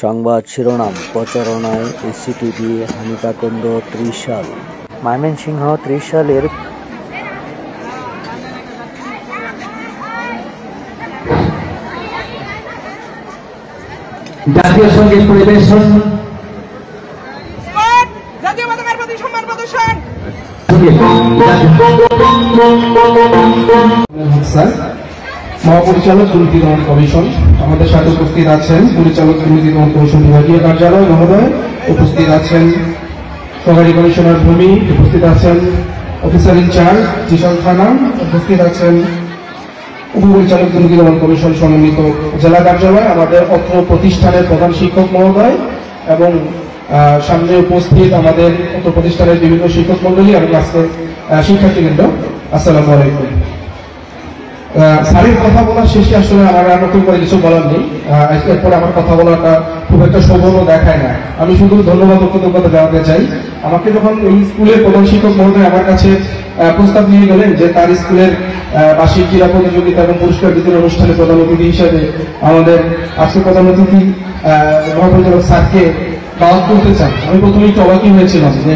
সংবাদ শিরোনাম প্রচারণায় এসিটিভি হানিকাকুণ্ড ত্রিশাল। ময়মনসিংহ ত্রিশালের জাতীয় সঙ্গীত পরিবেশন, জাতীয় পতাকার প্রতি সম্মান প্রদর্শন। মহাপরিচালক দুর্নীতি দমন কমিশন, আমাদের সাথে উপস্থিত আছেন পরিচালক দুর্নীতি দমন কমিশন বিভাগীয় কার্যালয় মহোদয়, উপস্থিত আছেন সহকারী কমিশনার ভূমি, উপস্থিত আছেন অফিসার ইনচার্জ ত্রিশাল থানা, উপস্থিত আছেন উপপরিচালক দুর্নীতি দমন কমিশন সমন্বিত জেলা কার্যালয়, আমাদের অত্র প্রতিষ্ঠানের প্রধান শিক্ষক মহোদয় এবং সামনে উপস্থিত আমাদের অত্র প্রতিষ্ঠানের বিভিন্ন শিক্ষক মন্ডলী এবং আজকের শিক্ষার্থীবৃন্দ, আসসালামু আলাইকুম। স্যারের কথা বলার শেষে আসলে আমার আর নতুন করে কিছু বলার নেই। এরপরে আমার কথা বলাটা খুব একটা সৌভাগ্য দেখায় না। আমি শুধু ধন্যবাদ ও কৃতজ্ঞতা জানাতে চাই। আমাকে যখন এই স্কুলের প্রধান শিক্ষক মহোদয় আমার কাছে প্রস্তাব নিয়ে গেলেন যে তার স্কুলের বার্ষিক ক্রীড়া প্রতিযোগিতা এবং পুরস্কার বিতরণ অনুষ্ঠানে প্রধান অতিথি হিসেবে আমাদের আজকে প্রধান অতিথি মহাপরিচালক স্যারকে দাওয়াত করতে চান, আমি প্রথমে একটু অবাকই হয়েছিলাম যে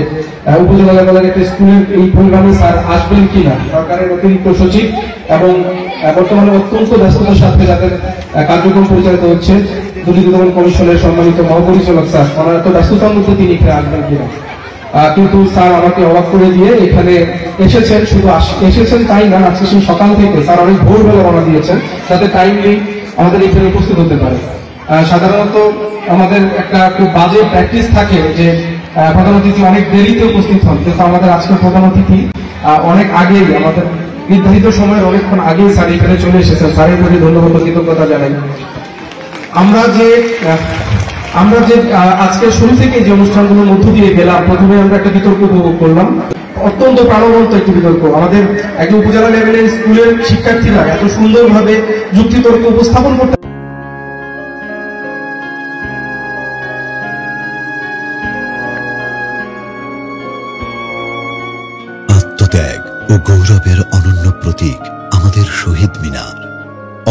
উপজেলা লেভেলের একটা স্কুলের এই প্রোগ্রামে স্যার আসবেন কিনা। সরকারের অতিরিক্ত সচিব এবং বর্তমানে অত্যন্ত ব্যস্ততার সাথে যাদের কার্যক্রম পরিচালিত হচ্ছে দুর্নীতি দমন কমিশনের সম্মানিত মহাপরিচালক স্যার, ওনার এত ব্যস্ততার মধ্যে তিনি এখানে আসবেন কিনা। কিন্তু স্যার আমাকে অবাক করে দিয়ে এখানে এসেছেন। শুধু এসেছেন তাই না, আজকে সেই সকাল থেকে স্যার অনেক ভোরবেলা রওনা দিয়েছেন যাতে টাইমলি আমাদের এখানে উপস্থিত হতে পারে। সাধারণত আমাদের একটা খুব বাজে প্র্যাকটিস থাকে যে প্রধান অতিথি অনেক দেরিতে উপস্থিত হন, কিন্তু আমাদের আজকের প্রধান অতিথি অনেক আগেই, আমাদের নির্ধারিত সময়ের অনেকক্ষণ আগেই স্যার এখানে চলে এসেছেন। স্যারের প্রতি ধন্যবাদ ও কৃতজ্ঞতা জানাই। আমরা যে আজকের শুরু থেকে যে অনুষ্ঠানগুলোর মধ্য দিয়ে গেলাম, প্রথমে আমরা একটা বিতর্ক উপভোগ করলাম, অত্যন্ত প্রাণবন্ত একটি বিতর্ক। আমাদের একটি উপজেলা লেভেলের স্কুলের শিক্ষার্থীরা এত সুন্দরভাবে যুক্তিতর্ক উপস্থাপন করতে আত্মত্যাগ ও গৌরবের অনন্য প্রতীক আমাদের শহীদ মিনার।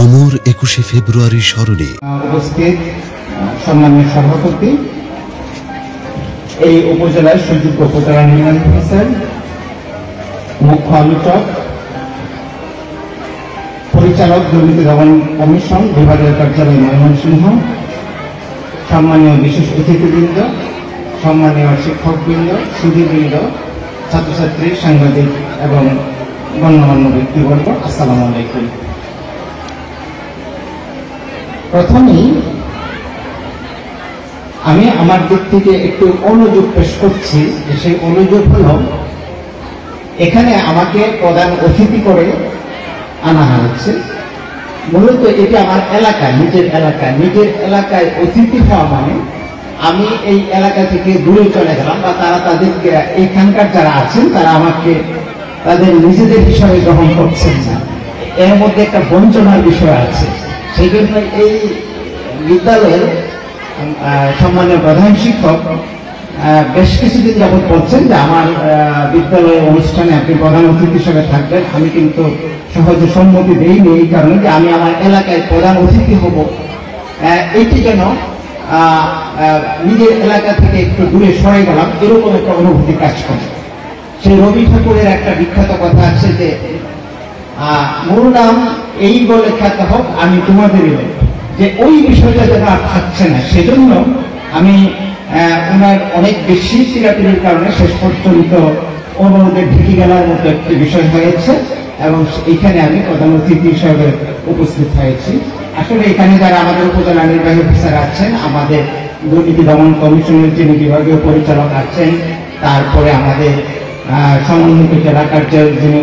অমর 21শে ফেব্রুয়ারি স্মরণে উপস্থিত সম্মানীয় সভাপতি, এই উপজেলার সুযোগ্য উপজেলা নির্বাহী অফিসার, মুখ্য আলোচক, পরিচালক দুর্নীতি দমন কমিশন বিভাগীয় কার্যালয় ময়মনসিংহ, সম্মানীয় বিশেষ অতিথিবৃন্দ, সম্মানীয় শিক্ষকবৃন্দ, সুধীবৃন্দ, ছাত্রছাত্রী, সাংবাদিক এবং গণ্যমান্য ব্যক্তিবর্গ, আসসালামু আলাইকুম। প্রথমেই আমি আমার দিক থেকে একটু অনুযোগ পেশ করছি। সেই অনুযোগ হল, এখানে আমাকে প্রধান অতিথি করে আনা হয়েছে। মূলত এটি আমার এলাকা, নিজের এলাকায় অতিথি হওয়া মানে আমি এই এলাকা থেকে দূরে চলে গেলাম, বা তারা তাদেরকে এখানকার যারা আছেন তারা আমাকে তাদের নিজেদের হিসাবে গ্রহণ করছেন না। এর মধ্যে একটা বঞ্চনার বিষয় আছে। সেই জন্য এই বিদ্যালয়ের সম্মানীয় প্রধান শিক্ষক বেশ কিছুদিন যাবৎ বলছেন যে আমার বিদ্যালয়ের অনুষ্ঠানে আপনি প্রধান অতিথি হিসেবে থাকবেন। আমি কিন্তু সহজে সম্মতি দেইনি, এই কারণে যে আমি আমার এলাকায় প্রধান অতিথি হব, এটি যেন নিজের এলাকা থেকে একটু দূরে সরে গেলাম, এরকম একটা অনুভূতি কাজ করে। সেই রবি ঠাকুরের একটা বিখ্যাত কথা আছে যে মোর নাম এই বলে খ্যাত হোক আমি তোমাদেরই লোক, যে ওই বিষয়টা যেন আর থাকছে না। সেজন্য আমি ওনার অনেক বেশি চিরাচিরির কারণে শেষ পর্যন্ত অনুরোধে ঢেকে গেলার মতো একটি বিষয় হয়েছে এবং এখানে আমি প্রধান অতিথি হিসাবে উপস্থিত হয়েছি। আসলে এখানে যারা আমাদের উপজেলা নির্বাহী অফিসার আছেন, আমাদের দুর্নীতি দমন কমিশনের যিনি বিভাগীয় পরিচালক আছেন, তারপরে আমাদের সমন্বিত জেলা কার্যালয়ের যিনি